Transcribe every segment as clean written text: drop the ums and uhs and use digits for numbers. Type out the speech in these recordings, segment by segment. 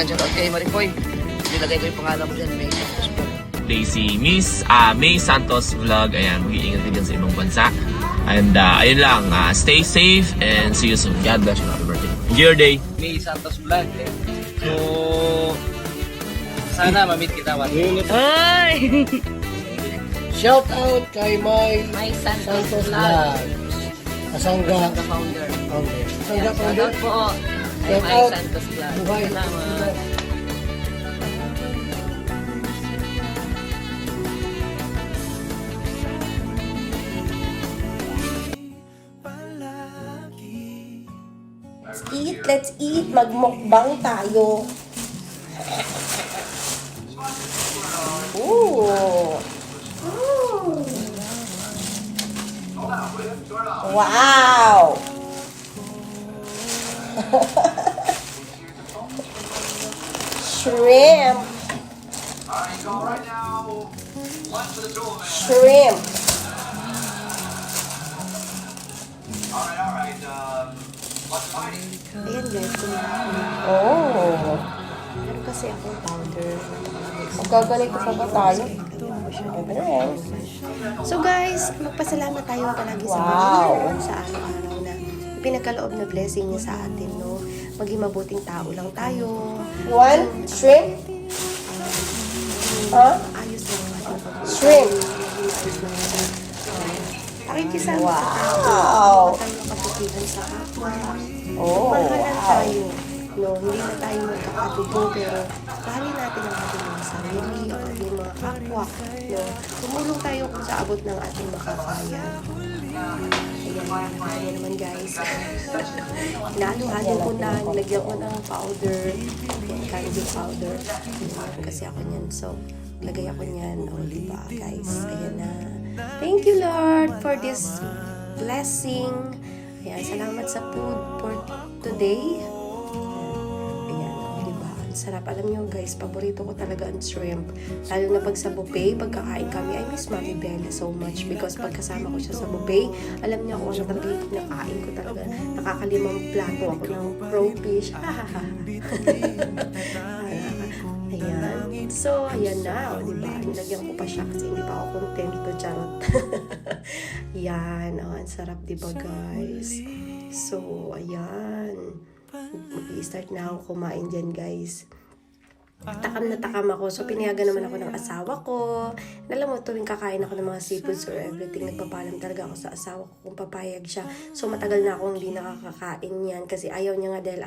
Yan, shoutout kay Maripoy. Nilagay ko yung pangalan mo dyan, May Santos Vlog. Si Miss May Santos Vlog. Ayan, mag-iingat din yan sa ibang bansa. And ayun lang, stay safe and see you soon. God bless you. Happy birthday. Enjoy your day. May Santos Vlog. So, sana ma-meet kita one day. Ay! Shout out kay May Santos Santos Vlog. Vlog. Kasangga. Ang founder. Okay. Kasangga Shout founder. out po kay Shout May out. Santos Vlog. Buhay. Salamat. Let's eat. Magmukbang tayo. Ooh. Wow. Shrimp. Shrimp. Ayan guys, kumain. Oh. Meron kasi akong powder. Magkaganito pa ba tayo? So guys, magpasalamat tayo palagi sa Wow. Panginoon sa araw-araw na pinagkaloob na blessing niya sa atin, no? Maging mabuting tao lang tayo. One, shrimp. Huh? Ayos lang ang ating pag- Shrimp. Pakikisama sa tao. Wow. Huwag tayong makaputihan sa kapwa. Oh, Mahalan wow. tayo. No, hindi na tayo magkakatubo, pero mahalin natin ang ating mga sarili, ang ating mga kapwa. No, tumulong tayo kung sa abot ng ating makakaya. Ayan naman guys. Hinalo-halo ko na, nilagyan ko ng powder, candy powder. Kasi ako niyan, so lagay ako niyan. O, diba guys? Ayan na. Thank you Lord for this blessing. Ayan, salamat sa food for today. Ayan, diba? Ang sarap. Alam niyo guys, paborito ko talaga ang shrimp. Lalo na pag sa buffet, pagkakain kami, I miss Mami Bella so much because pagkasama ko siya sa buffet, alam niya kung ano talaga yung nakain ko talaga. Nakakalimang plato ako ng profish. Ayan. So, ayan na. O, diba? Nilagyan ko pa siya kasi hindi pa ako contento. Charot. Yan. O, ang sarap, diba guys? So, ayan. Mag-i-start na ako kumain dyan, guys. Takam na takam ako. So, pinayagan naman ako ng asawa ko. Alam mo, tuwing kakain ako ng mga seafoods or everything, nagpapalam talaga ako sa asawa ko kung papayag siya. So, matagal na akong hindi nakakakain yan kasi ayaw niya nga dahil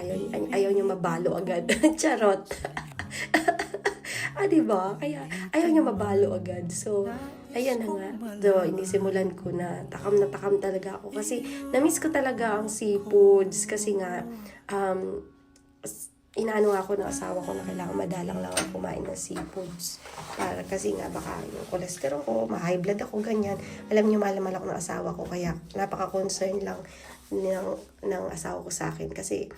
ayaw niya mabalo agad. Charot. Diba? Kaya, ayaw niya mabalo agad. So, ayan na nga. So, inisimulan ko na takam talaga ako. Kasi, na-miss ko talaga ang seafoods. Kasi nga, inaano ako ng asawa ko na kailangan madalang lang ako kumain ng seafoods. Kasi nga, baka yung cholesterol ko, ma-high blood ako, ganyan. Alam niyo, malamal ako ng asawa ko. Kaya, napaka-concern lang ng asawa ko sa akin. Kasi,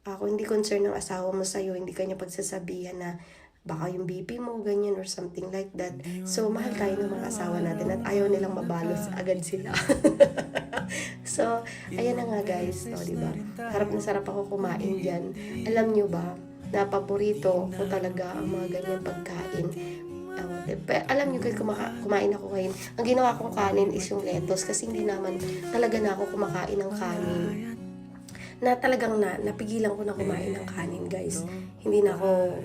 ako hindi concern ng asawa mo sa'yo, hindi kanya pagsasabihan na baka yung BP mo, ganyan, or something like that. So, mahal tayo ng mga asawa natin at ayaw nilang mabalos agad sila. So, ayan na nga guys. O, diba? Harap na sarap ako kumain dyan. Alam nyo ba, na paborito ko talaga ang mga ganyan pagkain. Alam nyo guys, kumain ako ngayon. Ang ginawa kong kanin is yung lettuce kasi hindi naman talaga na ako kumakain ng kanin. Na talagang napigilan ko na kumain ng kanin, guys. Hindi na ako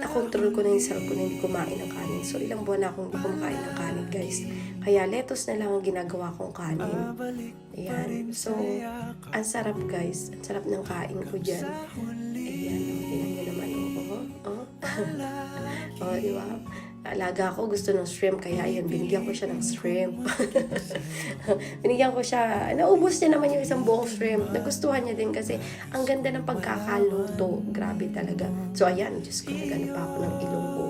na-control ko na yung sarap ko na hindi kumain ng kanin. So, ilang buwan na akong hindi kumakain ng kanin, guys. Kaya, lettuce na lang ang ginagawa kong kanin. Ayan. So, ang sarap, guys. Ang sarap ng kain ko dyan. Ayan. Tingnan nyo naman. Diba? Alaga ako, gusto ng shrimp, kaya ayun, binigyan ko siya ng shrimp. Binigyan ko siya, naubos niya naman yung isang buong shrimp. Nagustuhan niya din kasi ang ganda ng pagkakaluto. Grabe talaga. So, ayan, Diyos ko, nagano pa ako ng ilong ko.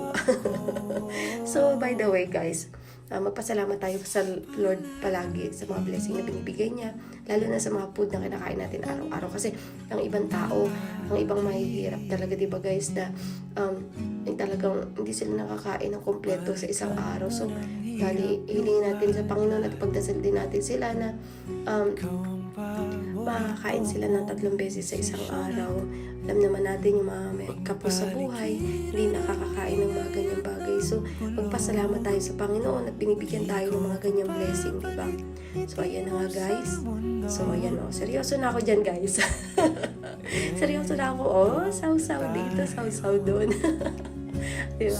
So, by the way, guys, magpasalamat tayo sa Lord palagi sa mga blessing na binibigay niya, lalo na sa mga food na kinakain natin araw-araw. Kasi ang ibang tao, ang ibang mahihirap talaga, diba guys, na talagang hindi sila nakakain ng kompleto sa isang araw. So, hilingin natin sa Panginoon at pagdasal din natin sila na makakain sila ng 3 beses sa isang araw. Alam naman natin yung mga may kapos sa buhay, hindi nakakakain ng mga ganyang bagay. So, magpasalamat tayo sa Panginoon at binibigyan tayo ng mga ganyang blessing, di ba? So, ayan na nga guys. So, ayan o. Seryoso na ako dyan guys. Seryoso na ako. Oh, saw-saw dito, saw-saw doon. Diba?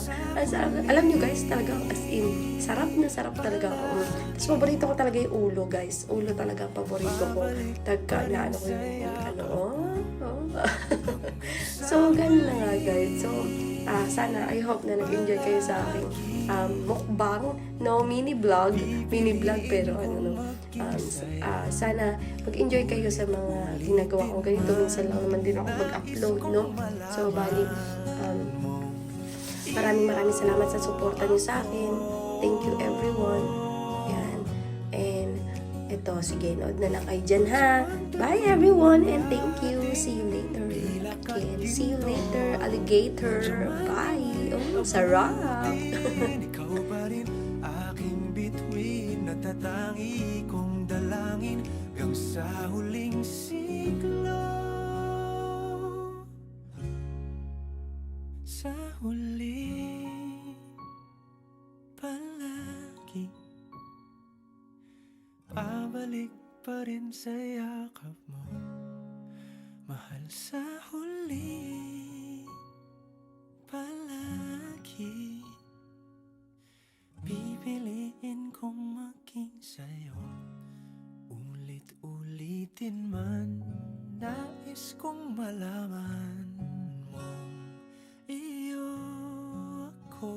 Alam nyo guys, talagang as in, sarap na sarap talaga ako. Tapos paborito ko talaga yung ulo guys. Ulo talaga ang paborito ko. Tagka na ano ko yung So, ganun na nga guys. So, sana, I hope na nag-enjoy kayo sa aking mukbang, no, mini vlog pero sana mag-enjoy kayo sa mga ginagawa ko ganito. Minsan lang naman din ako mag-upload, no? So, bali, maraming salamat sa suporta niyo sa akin. Thank you everyone. Yan. And ito, sige, nood na lang kayo dyan ha. Bye everyone and thank you. See you later. And see you later, alligator. Bye. Oh, sarap. Ikaw pa rin aking bituin, natatangi kong dalangin hanggang sa huling siglo. Sa huli palagi pabalik pa rin sa yakap mo, mahal. Sa huli palagi pipiliin kong maging sa'yo. Ulit-ulitin man, nais kong malaman mong iyo ako.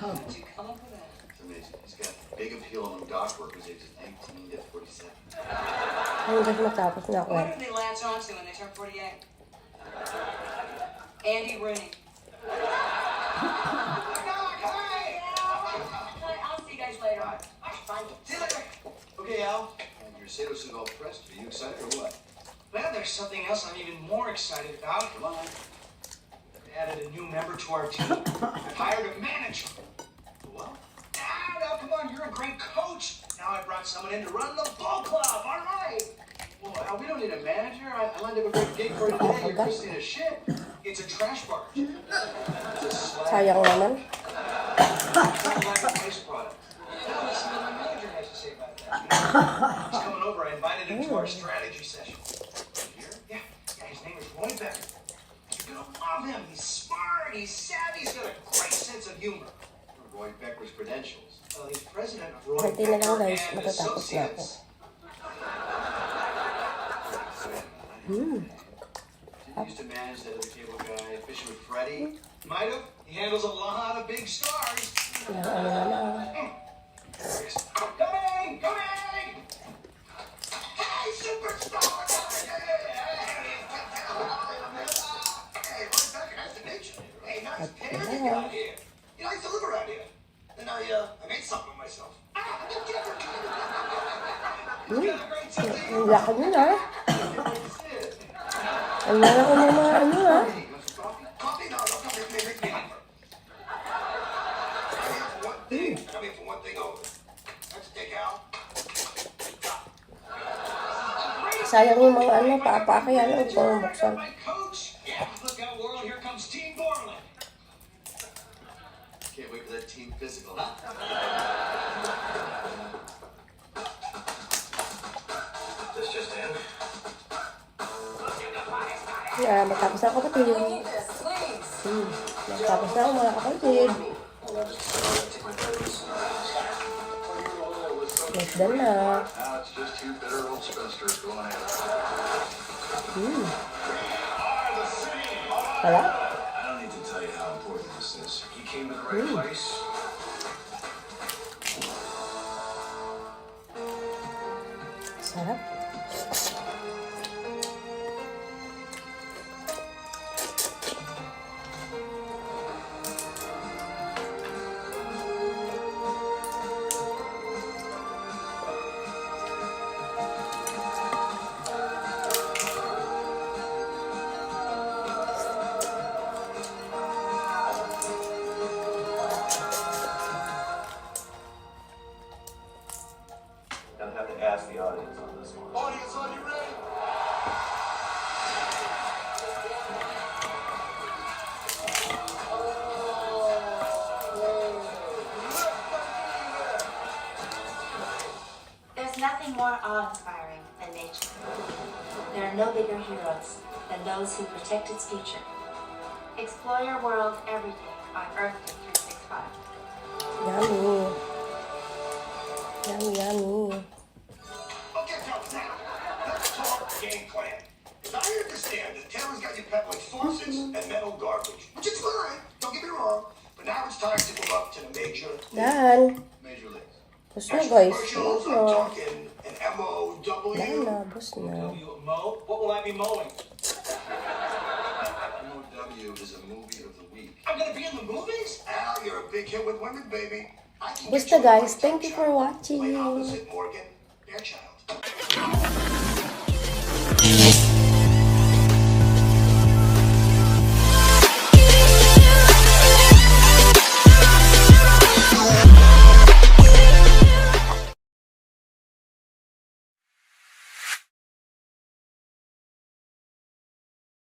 amazing. He's got big appeal among dock workers ages 19 to 47. Hanggang matapos na ako. What did they latch onto when they turned 48? Andy Rooney. I'll see you guys later. Bye. See you later. Okay, Al. And your Sato all pressed. Are you excited or what? Well, there's something else I'm even more excited about. Come on. We added a new member to our team. I've hired a manager. What? Now, come on, you're a great coach. Now I brought someone in to run the ball club. All right. Well, Al, we don't need a manager. I lined up a great gig for you today. You're just in a shit. It's a trash barge. Sayang naman. It's not like a waste product. Now listen to what my manager has to say about that. He's coming over. I invited him to our strategy session. Here? Yeah, his name is Roy Becker. You're gonna love him. He's smart. He's savvy. He's got a great sense of humor. Roy Becker's credentials. Well, he's president of Roy Konti na lang Becker guys, and matatapos na ako. Associates. Did you used to manage that other cable guy, Fishing with Freddie? Might have. He handles a lot of big stars. Ilang ano na lang. Coming! Coming! Hey, superstar! Hey, Roy Becker, nice to meet you. Hey, nice At picnic yeah. out here. You know, I used to live around here. And I made something of myself. Got a great TV. Ang laki nun ha. Ang laki ko ng mga ano ha. Hey, you want some coffee? Coffee? No, make me hyper. I'm here for one thing only. Let's take out. Sayang yung mga ano, kaya lang ito ang buksan. My coach. Yeah, look out, world. Here comes Team Borland. Can't wait for that team physical, huh? This just in. Kaya matapos na kapatid. Matapos na ako mga kapatid. Less than na. Now it's just two bitter old spinsters going at it. Wala? I don't need to tell you how important this is. You came to the right place. Sarap. Gonna have to ask the audience on this one. Audience, are you ready? There's nothing more awe-inspiring than nature. There are no bigger heroes than those who protect its future. Explore your world every day on Earth 365. Yummy. Yummy, yummy. Okay, fellas, now, let's talk game plan. As I understand it, Taylor's got you peddling sauces and metal garbage, which is fine, don't get me wrong, but now it's time to move up to the major Dan. Major Leagues. Bus na guys. commercials. Bus I'm na. talking an MOW. Dan na, bus na. Mow? What will I be mowing? MOW is a movie of the week. I'm gonna be in the movies? Al, you're a big hit with women, baby. I can Basta get you guys, a thank you for Play watching. opposite Morgan, their child.